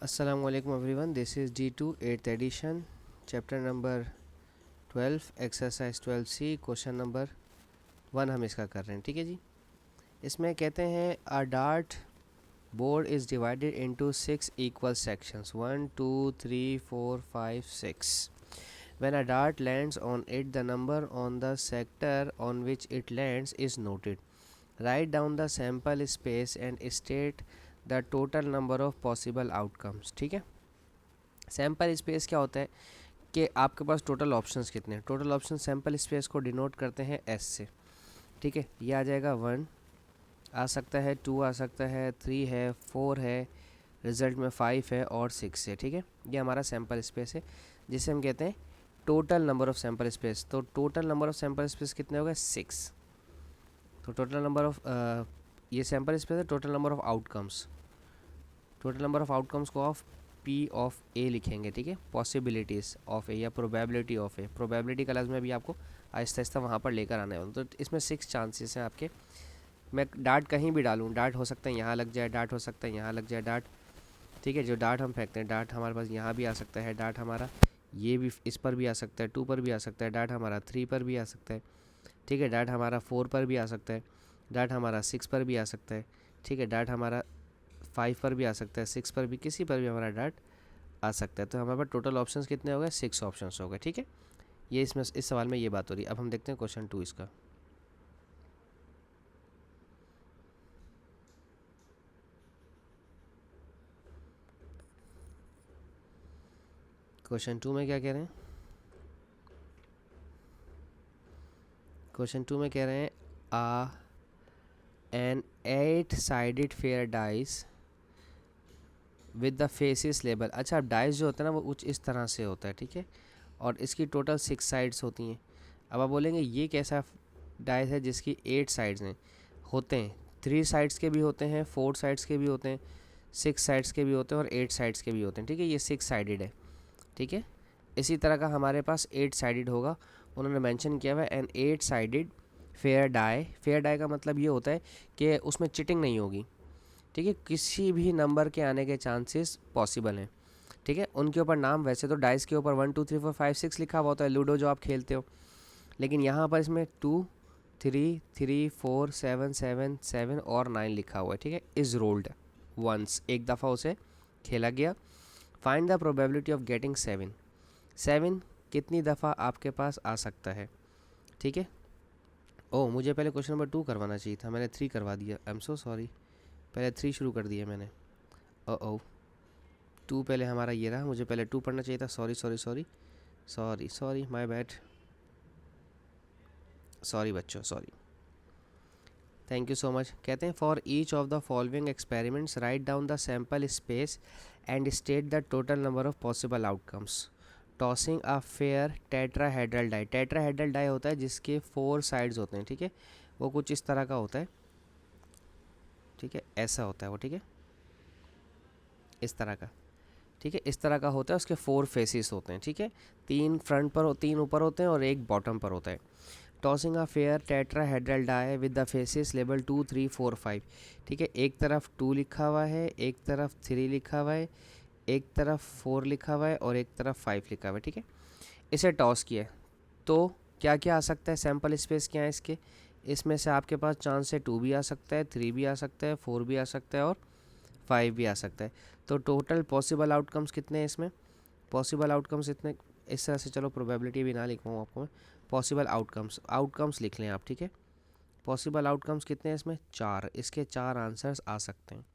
Assalamu alaikum everyone. This is D2 8th edition, chapter number 12, exercise 12C, question number 1 हम इसका कर रहे हैं. ठीक है जी. इसमें कहते हैं a dart board is divided into 6 equal sections 1 2 3 4 5 6. When a dart lands on it, the number on the sector on which it lands is noted. Write down the sample space and state the total number of possible outcomes. ठीक है. Sample space क्या होता है कि आपके पास total options कितने हैं. Total option sample space को डिनोट करते हैं एस से. ठीक है. ये आ जाएगा 1 आ सकता है, 2 आ सकता है, 3 है, 4 है, रिजल्ट में 5 है और 6 है. ठीक है. ये हमारा सैम्पल स्पेस है जिसे हम कहते हैं total number of sample space. तो total number of sample space कितने हो गए 6. तो टोटल नंबर ऑफ ये सैम्पल स्पेस है. Total number of outcomes, total number of outcomes को ऑफ पी ऑफ ए लिखेंगे. ठीक है. पॉसिबिलिटीज़ ऑफ ए या प्रोबेबिलिटी ऑफ ए. प्रोबेबिलिटी का लफ्ज़ में भी आपको आहिस्ता आहिस्ता वहाँ पर लेकर आने वाला. तो इसमें 6 चांसेस हैं आपके. मैं डार्ट कहीं भी डालूँ, डार्ट हो सकता है यहाँ लग जाए, डार्ट हो सकता है यहाँ लग जाए डार्ट. ठीक है. जो डार्ट हम फेंकते हैं, डार्ट हमारे पास यहाँ भी आ सकता है, डार्ट हमारा ये भी इस पर भी आ सकता है, 2 पर भी आ सकता है, डार्ट हमारा 3 पर भी आ सकता है. ठीक है. डार्ट हमारा 4 पर भी आ सकता है, डार्ट हमारा 6 पर भी आ सकता है. ठीक है. डार्ट हमारा 5 पर भी आ सकता है, 6 पर भी, किसी पर भी हमारा डार्ट आ सकता है. तो हमारे पास टोटल ऑप्शंस कितने हो गए 6 ऑप्शंस हो गए. ठीक है. ये इसमें इस सवाल में ये बात हो रही है. अब हम देखते हैं क्वेश्चन 2 इसका. क्वेश्चन 2 में क्या कह रहे हैं. क्वेश्चन 2 में कह रहे हैं an 8-sided fair dice with the faces label. अच्छा, अब डाइस जो होता है ना वो कुछ इस तरह से होता है. ठीक है. और इसकी टोटल 6 साइड्स होती हैं. अब आप बोलेंगे ये कैसा डाइस है जिसकी 8 साइड्स हैं. होते हैं 3 साइड्स के भी होते हैं, 4 साइड्स के भी होते हैं, 6 साइड्स के भी होते हैं और 8 साइड्स के भी होते हैं. ठीक है. ये 6 साइडेड है. ठीक है. इसी तरह का हमारे पास 8 साइडेड होगा. उन्होंने मेंशन किया हुआ है an 8 sided fair die. Fair die का मतलब ये होता है कि उसमें चिटिंग नहीं होगी. ठीक है. किसी भी नंबर के आने के चांसेस पॉसिबल हैं. ठीक है. उनके ऊपर नाम, वैसे तो डाइस के ऊपर 1 2 3 4 5 6 लिखा हुआ होता है, लूडो जो आप खेलते हो, लेकिन यहाँ पर इसमें 2 3 3 4 7 7 7 और 9 लिखा हुआ है. ठीक है. इज़ रोल्ड वंस, एक दफ़ा उसे खेला गया. Find the probability of getting 7. 7 कितनी दफ़ा आपके पास आ सकता है. ठीक है. ओह, मुझे पहले क्वेश्चन नंबर 2 करवाना चाहिए था, मैंने 3 करवा दिया. I am so sorry. पहले 3 शुरू कर दिया मैंने. ओह, 2 पहले हमारा ये रहा, मुझे पहले 2 पढ़ना चाहिए था. Sorry sorry sorry sorry sorry, my bad. Sorry बच्चों, sorry. Thank you so much. कहते हैं for each of the following experiments write down the sample space and state the total number of possible outcomes. Tossing a fair tetrahedral die. Tetrahedral die होता है जिसके 4 sides होते हैं. ठीक है. वो कुछ इस तरह का होता है. ठीक है. ऐसा होता है वो. ठीक है. इस तरह का. ठीक है. इस तरह का होता है. उसके 4 फेसेस होते हैं. ठीक है. 3 फ्रंट पर, 3 ऊपर होते हैं और एक बॉटम पर होता है. Tossing a fair tetrahedral die with the faces label 2 3 4 5. ठीक है. एक तरफ 2 लिखा हुआ है, एक तरफ 3 लिखा हुआ है, एक तरफ 4 लिखा हुआ है और एक तरफ 5 लिखा हुआ है. ठीक है. इसे टॉस किया तो क्या क्या आ सकता है. सैम्पल स्पेस क्या है इसके. इसमें से आपके पास चांस है 2 भी आ सकता है, 3 भी आ सकता है, 4 भी आ सकता है और 5 भी आ सकता है. तो टोटल पॉसिबल आउटकम्स कितने हैं इसमें. पॉसिबल आउटकम्स इतने, इस तरह से, चलो प्रोबेबिलिटी भी ना लिखवाऊँ आपको मैं. पॉसिबल आउटकम्स, आउटकम्स लिख लें आप. ठीक है. पॉसिबल आउटकम्स कितने हैं इसमें 4. इसके 4 आंसर्स आ सकते हैं.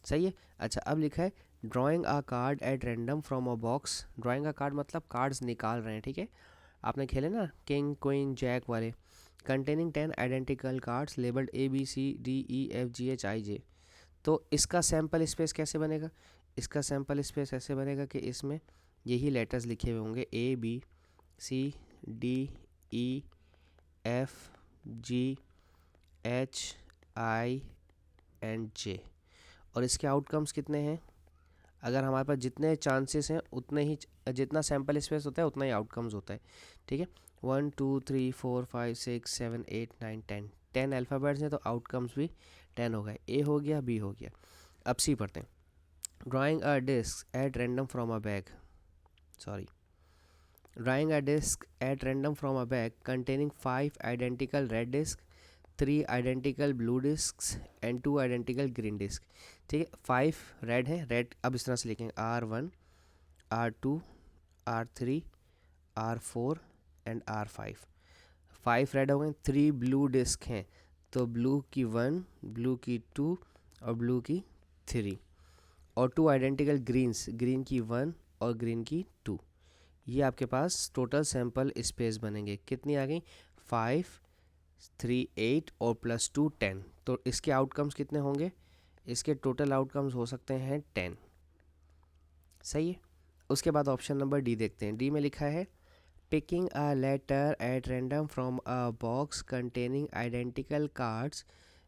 सही है. अच्छा, अब लिखा है drawing a card eight random from a box. Drawing a card मतलब कार्ड्स निकाल रहे हैं. ठीक है. आपने खेले ना किंग क्वीन जैक वाले. Containing 10 identical cards labelled ABCDEFGHIJ. तो इसका सैम्पल स्पेस कैसे बनेगा. इसका सैम्पल स्पेस ऐसे बनेगा कि इसमें यही लेटर्स लिखे हुए होंगे ABCDEFGHIJ. और इसके आउटकम्स कितने हैं. अगर हमारे पास जितने चांसेस हैं उतने ही, जितना सैम्पल स्पेस होता है उतना ही आउटकम्स होता है. ठीक है. 1 2 3 4 5 6 7 8 9 10. 10 अल्फ़ाबेट्स हैं तो आउटकम्स भी 10 हो गए. ए हो गया, बी हो गया. अब सी पढ़ते हैं. Drawing a disc at random from a bag, sorry, drawing a disk at random from a bag containing 5 identical red discs, 3 identical blue discs and 2 identical green discs। ठीक है, 5 रेड है, red अब इस तरह से लिखेंगे R1, R2, R3, R4 and R5। 5 red हो गए, 3 ब्लू डिस्क हैं, तो ब्लू की 1, ब्लू की 2 और ब्लू की 3, और 2 आइडेंटिकल ग्रीन्स, ग्रीन की 1 और ग्रीन की 2। ये आपके पास टोटल सैंपल स्पेस बनेंगे, कितनी आ गई, 5, 3, 8 और +2 10। तो इसके आउटकम्स कितने होंगे, इसके टोटल आउटकम्स हो सकते हैं 10। सही है। उसके बाद ऑप्शन नंबर डी देखते हैं। डी में लिखा है picking a letter at random from a box containing identical cards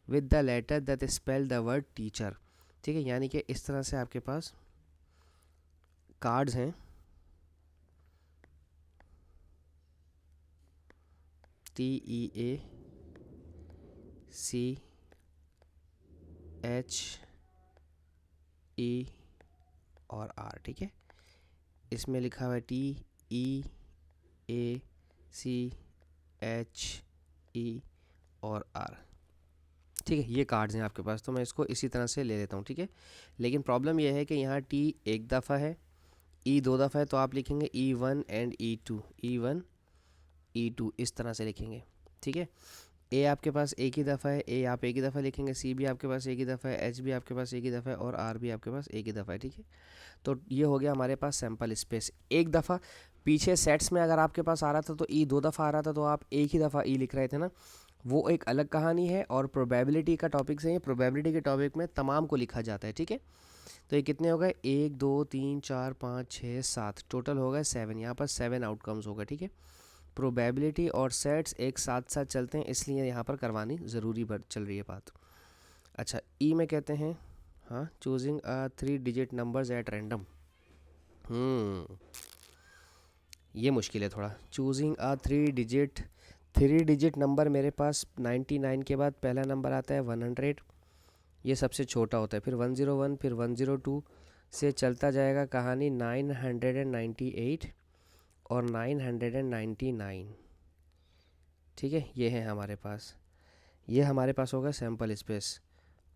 with the letter that spell the word teacher. ठीक है, यानी कि इस तरह से आपके पास कार्ड्स हैं, TEACHE और R। ठीक है, इसमें लिखा हुआ है TEACHE और R। ठीक है, ये कार्ड्स हैं आपके पास, तो मैं इसको इसी तरह से ले लेता हूँ। ठीक है, लेकिन प्रॉब्लम यह है कि यहाँ T एक दफ़ा है, E 2 दफ़ा है, तो आप लिखेंगे E1 and E2, E1 E2 इस तरह से लिखेंगे। ठीक है, ए आपके पास एक ही दफ़ा है, ए आप एक ही दफ़ा लिखेंगे, सी भी आपके पास एक ही दफ़ा है, एच भी आपके पास एक ही दफ़ा है और आर भी आपके पास एक ही दफ़ा है। ठीक है, तो ये हो गया हमारे पास सैंपल स्पेस एक दफ़ा। पीछे सेट्स में अगर आपके पास आ रहा था तो ई 2 दफ़ा आ रहा था, तो आप एक ही दफ़ा ई लिख रहे थे ना, वो एक अलग कहानी है। और प्रोबेबिलिटी का टॉपिक से, प्रोबेबिलिटी के टॉपिक में तमाम को लिखा जाता है। ठीक है, तो ये कितने हो गए, 1 2 3 4 5 6 7, टोटल हो गए 7। यहाँ पर 7 आउटकम्स हो गए। ठीक है, प्रोबेबिलिटी और सेट्स एक साथ साथ चलते हैं, इसलिए यहाँ पर करवानी ज़रूरी चल रही है बात। अच्छा, ई में कहते हैं, हाँ, choosing a 3 digit numbers at random. ये मुश्किल है थोड़ा। चूजिंग अ 3 डिजिट नंबर, मेरे पास 99 के बाद पहला नंबर आता है 100, ये सबसे छोटा होता है, फिर 101, फिर 102 से चलता जाएगा कहानी 998 और 999। ठीक है, ये है हमारे पास, ये हमारे पास होगा सैंपल स्पेस।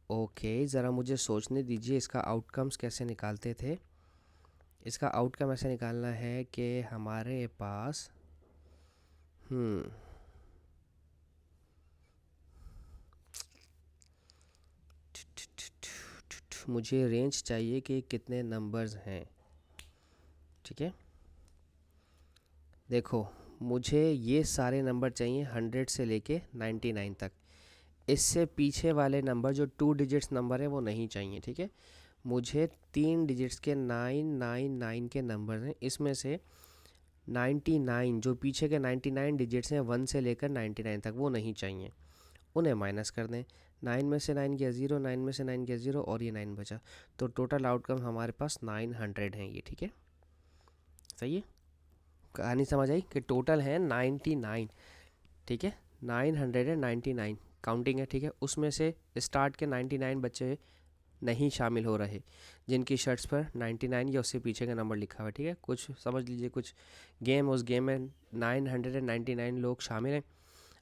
ओके, ज़रा मुझे सोचने दीजिए इसका आउटकम्स कैसे निकालते थे। इसका आउटकम ऐसे निकालना है कि हमारे पास मुझे रेंज चाहिए कि कितने नंबर्स हैं। ठीक है, देखो, मुझे ये सारे नंबर चाहिए 100 से लेके 99 तक। इससे पीछे वाले नंबर जो 2 डिजिट्स नंबर है वो नहीं चाहिए। ठीक है, मुझे 3 डिजिट्स के 999 के नंबर हैं, इसमें से 99 जो पीछे के 99 डिजिट्स हैं 1 से लेकर 99 तक, वो नहीं चाहिए, उन्हें माइनस कर दें। 9 में से 9 गया 0, 9 में से 9 गया 0 और ये 9 बचा, तो टोटल आउटकम हमारे पास 900 हैं ये। ठीक है, सही है, कहानी समझ आई कि टोटल है 99। ठीक है, 999 काउंटिंग है। ठीक है, उसमें से स्टार्ट के 99 बच्चे नहीं शामिल हो रहे जिनकी शर्ट्स पर 99 या उससे पीछे का नंबर लिखा हुआ है। ठीक है, कुछ समझ लीजिए, कुछ गेम, उस गेम में 999 लोग शामिल हैं,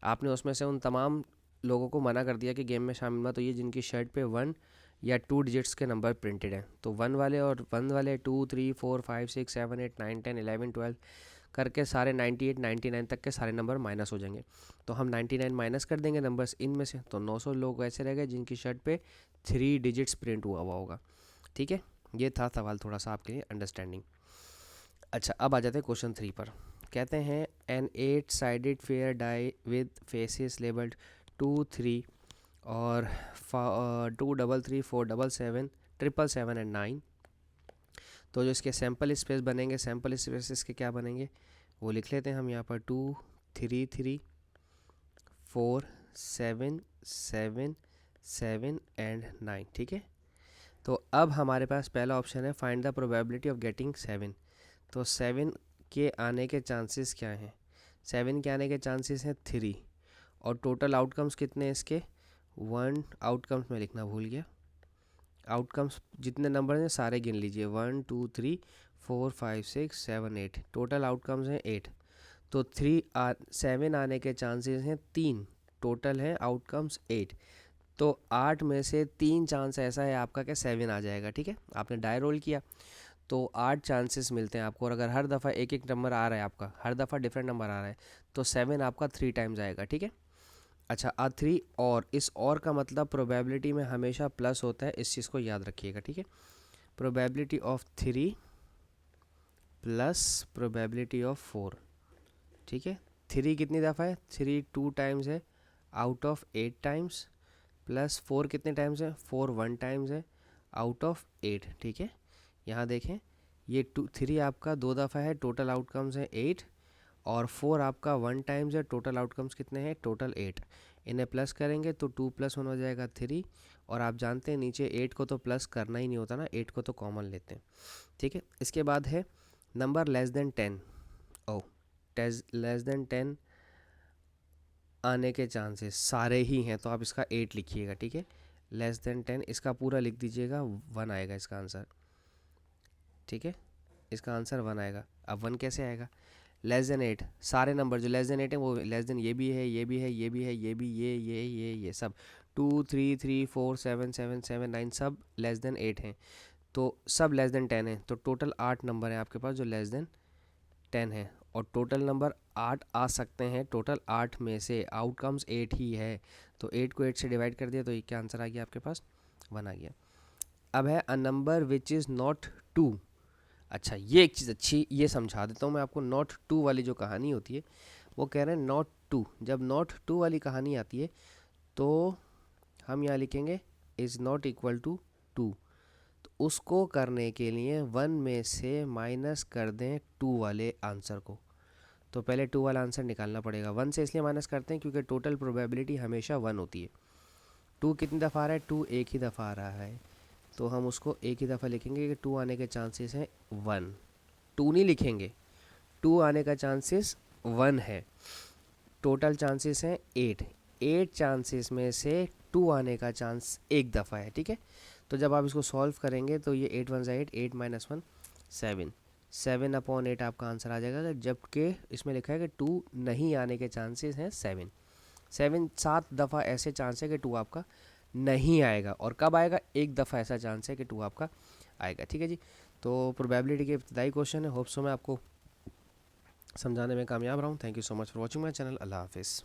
आपने उसमें से उन तमाम लोगों को मना कर दिया कि गेम में शामिल मत होइए जिनकी शर्ट पे 1 या 2 डिजिट्स के नंबर प्रिंटेड हैं। तो 1 वाले और 1 वाले 2 3 4 5 6 7 8 9 10 11 12 करके सारे 98 99 तक के सारे नंबर माइनस हो जाएंगे। तो हम 99 माइनस कर देंगे नंबर्स इनमें से, तो 900 लोग ऐसे रह गए जिनकी शर्ट पे 3 डिजिट्स प्रिंट हुआ हुआ होगा। ठीक है, ये था सवाल, थोड़ा सा आपके लिए अंडरस्टैंडिंग। अच्छा, अब आ जाते हैं क्वेश्चन 3 पर। कहते हैं an 8 sided fair die with faces labelled 2 3 और 2 3 3 4 7 7 7 एंड 9। तो जो इसके सैम्पल स्पेस बनेंगे, सैम्पल स्पेस इसके क्या बनेंगे वो लिख लेते हैं हम यहाँ पर, 2 3 3 4 7 7 7 एंड 9। ठीक है, तो अब हमारे पास पहला ऑप्शन है find the probability of getting 7। तो 7 के आने के चांसेस क्या हैं, 7 के आने के चांसेस हैं 3, और टोटल आउटकम्स कितने हैं इसके, 1 आउटकम्स में लिखना भूल गया, आउटकम्स जितने नंबर हैं सारे गिन लीजिए, 1 2 3 4 5 6 7 8, टोटल आउटकम्स हैं 8। तो 7 आने के चांसेस हैं 3, टोटल है आउटकम्स 8। तो 8 में से 3 चांस ऐसा है आपका कि 7 आ जाएगा। ठीक है, आपने डाई रोल किया तो 8 चांसेस मिलते हैं आपको, और अगर हर दफ़ा एक एक नंबर आ रहा है आपका, हर दफ़ा डिफरेंट नंबर आ रहा है, तो 7 आपका 3 टाइम्स आएगा। ठीक है, अच्छा 3 और इस और का मतलब प्रोबेबिलिटी में हमेशा प्लस होता है, इस चीज़ को याद रखिएगा। ठीक है, probability of 3 plus probability of 4। ठीक है, 3 कितनी दफ़ा है, 3 2 टाइम्स है आउट ऑफ 8 टाइम्स, प्लस 4 कितने टाइम्स है, 4 1 टाइम्स है आउट ऑफ 8। ठीक है, यहाँ देखें ये 3 आपका 2 दफ़ा है, टोटल आउटकम्स है 8, और 4 आपका 1 टाइम्स है, टोटल आउटकम्स कितने हैं, टोटल 8। इन्हें प्लस करेंगे तो 2 प्लस 1 हो जाएगा 3, और आप जानते हैं नीचे 8 को तो प्लस करना ही नहीं होता ना, 8 को तो कॉमन लेते हैं। ठीक है, इसके बाद है नंबर लेस देन 10। ओ, लेस देन 10 आने के चांसेस सारे ही हैं, तो आप इसका 8 लिखिएगा। ठीक है, लेस देन 10 इसका पूरा लिख दीजिएगा, 1 आएगा इसका आंसर। ठीक है, इसका आंसर 1 आएगा। अब 1 कैसे आएगा, लेस देन 8 सारे नंबर जो लेस देन 8 है वो लेस देन ये भी है, ये भी है, ये भी है, ये भी, ये सब 2 3 3 4 7 7 7 9 सब लेस देन 8 हैं, तो सब लेस देन 10 है। तो टोटल 8 नंबर हैं आपके पास जो लेस देन 10 है, और टोटल नंबर 8 आ सकते हैं। टोटल 8 में से आउटकम्स 8 ही है, तो 8 को 8 से डिवाइड कर दिया तो ये क्या आंसर आ गया आपके पास, 1 आ गया। अब है a number which is not 2। अच्छा, ये एक चीज़ अच्छी, ये समझा देता हूँ मैं आपको। नॉट 2 वाली जो कहानी होती है, वो कह रहे हैं नॉट 2। जब नॉट 2 वाली कहानी आती है तो हम यहाँ लिखेंगे इज़ नॉट इक्वल टू 2। तो उसको करने के लिए 1 में से माइनस कर दें 2 वाले आंसर को। तो पहले 2 वाला आंसर निकालना पड़ेगा। 1 से इसलिए माइनस करते हैं क्योंकि टोटल प्रोबेबिलिटी हमेशा 1 होती है। 2 कितनी दफ़ा आ रहा है, 2 एक ही दफ़ा आ रहा है, तो हम उसको एक ही दफ़ा लिखेंगे कि 2 आने के चांसेस हैं 1। 2 नहीं लिखेंगे, 2 आने का चांसेस 1 है, टोटल चांसेस हैं 8। 8 चांसेस में से 2 आने का चांस एक दफ़ा है। ठीक है, तो जब आप इसको सॉल्व करेंगे तो ये 8 1 8, 8 माइनस 1 7, 7/8 आपका आंसर आ जाएगा। जबकि इसमें लिखा है कि 2 नहीं आने के चांसेस हैं 7 दफ़ा ऐसे चांस है कि 2 आपका नहीं आएगा, और कब आएगा, एक दफ़ा ऐसा चांस है कि 2 आपका आएगा। ठीक है जी, तो प्रोबेबिलिटी के इब्तदाई क्वेश्चन है। होप्स सो मैं आपको समझाने में कामयाब रहा हूँ। Thank you so much for watching my channel. Allah हाफिज़।